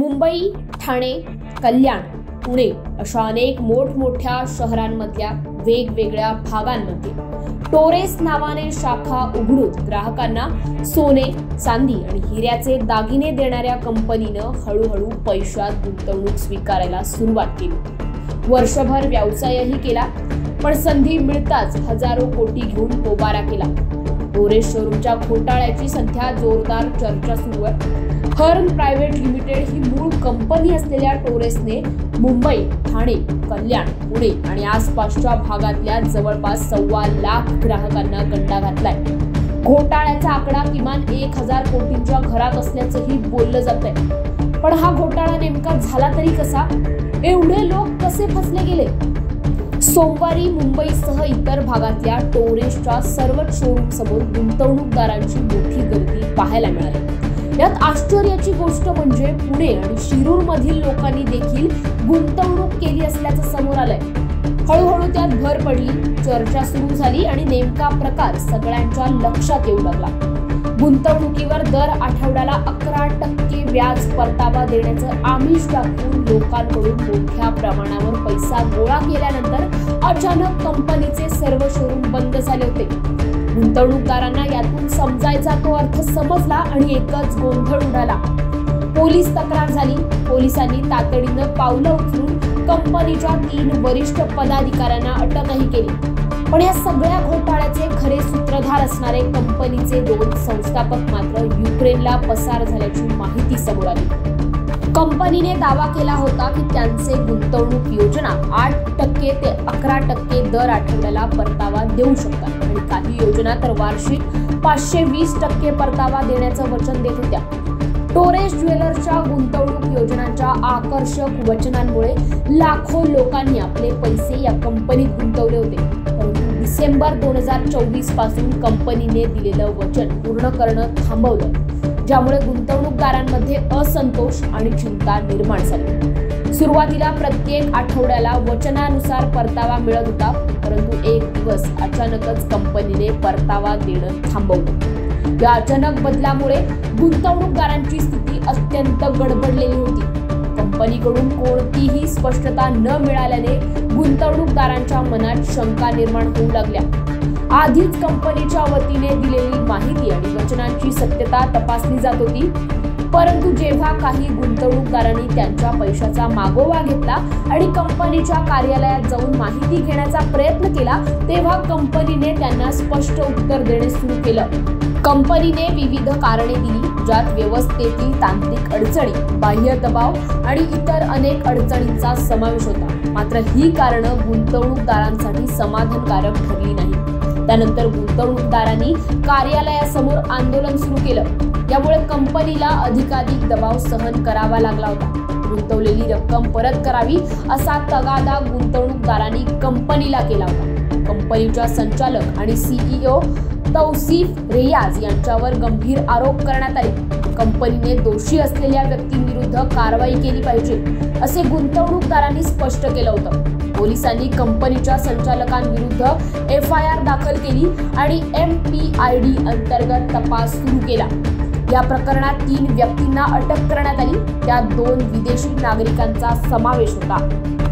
मुंबई, ठाणे, कल्याण, पुणे अशा अनेक मोठमोठ्या शहरांमधल्या वेगवेगळ्या भागांमध्ये टोरेस नावाने शाखा उघडून ग्राहकांना सोने, चांदी आणि हिऱ्याचे दागिने देणाऱ्या कंपनीनं हळूहळू पैशात गुंतवणूक स्वीकारायला सुरुवात केली। वर्षभर व्यवसायही केला, पण संधी मिळताच हजारो कोटी घेऊन पोबारा केला। टोरेस शोरूमच्या घोटाळ्याची सध्या जोरदार चर्चा सुरू आहे। हर्न प्रायव्हेट लिमिटेड ही मूळ कंपनी असलेल्या टोरेसने मुंबई, ठाणे, कल्याण, पुणे आणि आसपासच्या भागातल्या जवळपास 1.25 लाख ग्राहकांना गंडा घातलाय। घोटाळ्याचा आकडा किमान 1000 कोटींच्या घरात असल्याचंही बोललं जातंय। पण हा घोटाळा नेमका झाला तरी कसा? एवढे लोक कसे फसले गेले? सोमवारी मुंबईसह इतर भागातल्या टोरेसच्या सर्वच शोरूम समोर गुंतवणूकदारांची मोठी गर्दी पाहायला मिळाली। यात आश्चर्याची गोष्ट म्हणजे पुणे आणि शिरूर मधील लोकांनी देखील गुंतवणूक केली असल्याचं समोर आलंय। हळूहळू त्यात भर पडली, चर्चा सुरू झाली आणि नेमका प्रकार सगळ्यांच्या लक्षात येऊ लागला। गुंतवणुकीवर दर आठवड्याला 11% व्याज परतावा देण्याचं आमिष दाखवून लोकांकडून मोठ्या प्रमाणावर पैसा गोळा केल्यानंतर अचानक कंपनीचे सर्व शोरूम बंद झाले होते। गुंतवणूकदारांना यातून समजायचा तो अर्थ समजला आणि एकच गोंधळ उडाला। पोलीस तक्रार झाली। पोलिसांनी तातडीनं पावलं उचलून कंपनीच्या 3 वरिष्ठ पदाधिकाऱ्यांना अटकही केली। पण या सगळ्या घोटाळ्याचे खरे सूत्रधार असणारे कंपनीचे 2 संस्थापक मात्र युक्रेनला पसार झाल्याची माहिती समोर आली। कंपनीने दावा केला होता की त्यांचे गुंतवणूक योजना 8% ते 11% दर आठवड्याला परतावा देऊ शकतात आणि काही योजना तर वार्षिक 520% परतावा देण्याचं वचन देत होत्या। टोरेस ज्वेलर्सच्या गुंतवणूक योजनांच्या आकर्षक वचनांमुळे लाखो लोकांनी आपले पैसे या कंपनीत गुंतवले होते। परंतु डिसेंबर 2024 पासून कंपनीने दिलेलं वचन पूर्ण करणं थांबवलं, ज्यामुळे गुंतवणूकदारांमध्ये असंतोष आणि चिंता निर्माण झाली। सुरुवातीला प्रत्येक आठवड्याला वचनानुसार परतावा मिळत होता, परंतु एक दिवस अचानकच कंपनीने परतावा देणं थांबवलं। या अचानक बदलामुळे गुंतवणूकदारांची स्थिती अत्यंत गडबडलेली होती। कंपनीकडून कोणतीही स्पष्टता न मिळाल्याने गुंतवणूकदारांच्या मनात शंका निर्माण होऊ लागल्या। आधीच कंपनीच्या वतीने दिलेली माहिती आणि वचनांची सत्यता तपासली जात होती, परंतु जेव्हा काही गुंतवणूकदारांनी त्यांच्या पैशाचा मागोवा घेतला आणि कंपनीच्या कार्यालयात जाऊन माहिती घेण्याचा प्रयत्न केला, तेव्हा कंपनीने त्यांना स्पष्ट उत्तर देणे सुरू केलं। कंपनीने विविध कारणे दिली, ज्यात व्यवस्थेतील तांत्रिक अडचणी, बाह्य दबाव आणि इतर अनेक अडचणींचा समावेश होता। मात्र ही कारणं गुंतवणूकदारांसाठी समाधानकारक ठरली नाही। त्यानंतर गुंतवणूकदारांनी कार्यालयासमोर आंदोलन सुरू केलं। यामुळे कंपनीला अधिकाधिक दबाव सहन करावा लागला होता। गुंतवलेली रक्कम परत करावी असा तगादा गुंतवणूकदारांनी कंपनीला केला होता। कंपनीच्या संचालक आणि CEO तौसिफ रियाज यांच्यावर गंभीर आरोप करण्यात आले। कंपनीने दोषी असलेल्या व्यक्तींविरुद्ध कारवाई केली पाहिजे असे गुंतवणूकदारांनी स्पष्ट केलं होतं। पोलिसांनी कंपनीच्या संचालकांविरुद्ध FIR दाखल केली आणि MPID अंतर्गत तपास सुरू केला। या प्रकरणात 3 व्यक्तींना अटक करण्यात आली, त्यात 2 विदेशी नागरिकांचा समावेश होता।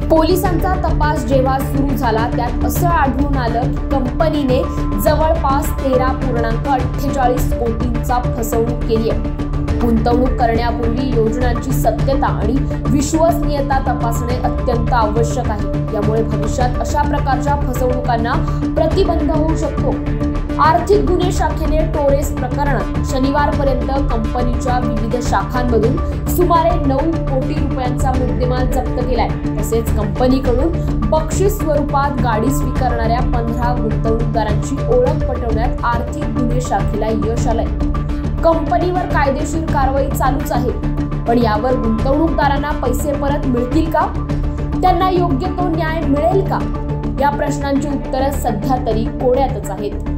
पोलिसांचा तपास जेव्हा सुरू झाला, त्यात असं आढळून आलं की कंपनीने जवळपास 13.48 कोटींचा फसवणूक केली आहे। गुंतवणूक करण्यापूर्वी योजनांची सत्यता आणि विश्वसनीयता तपासणे अत्यंत आवश्यक आहे। यामुळे भविष्यात अशा प्रकारच्या फसवणुकांना प्रतिबंध होऊ शकतो। आर्थिक गुन्हे शाखेने टोरेस प्रकरणात शनिवारपर्यंत कंपनीच्या विविध शाखांमधून सुमारे 9 कोटी रुपयांचा मुद्देमाल जप्त केलाय। तसेच कंपनीकडून बक्षीस स्वरूपात गाडी स्वीकारणाऱ्या 15 गुंतवणूकदारांची ओळख पटवण्यात आर्थिक गुन्हे शाखेला यश आलंय। कंपनीवर कायदेशीर कारवाई चालूच आहे, पण यावर गुंतवणूकदारांना पैसे परत मिळतील का? त्यांना योग्य तो न्याय मिळेल का? या प्रश्नांची उत्तरं सध्या तरी कोड्यातच आहेत।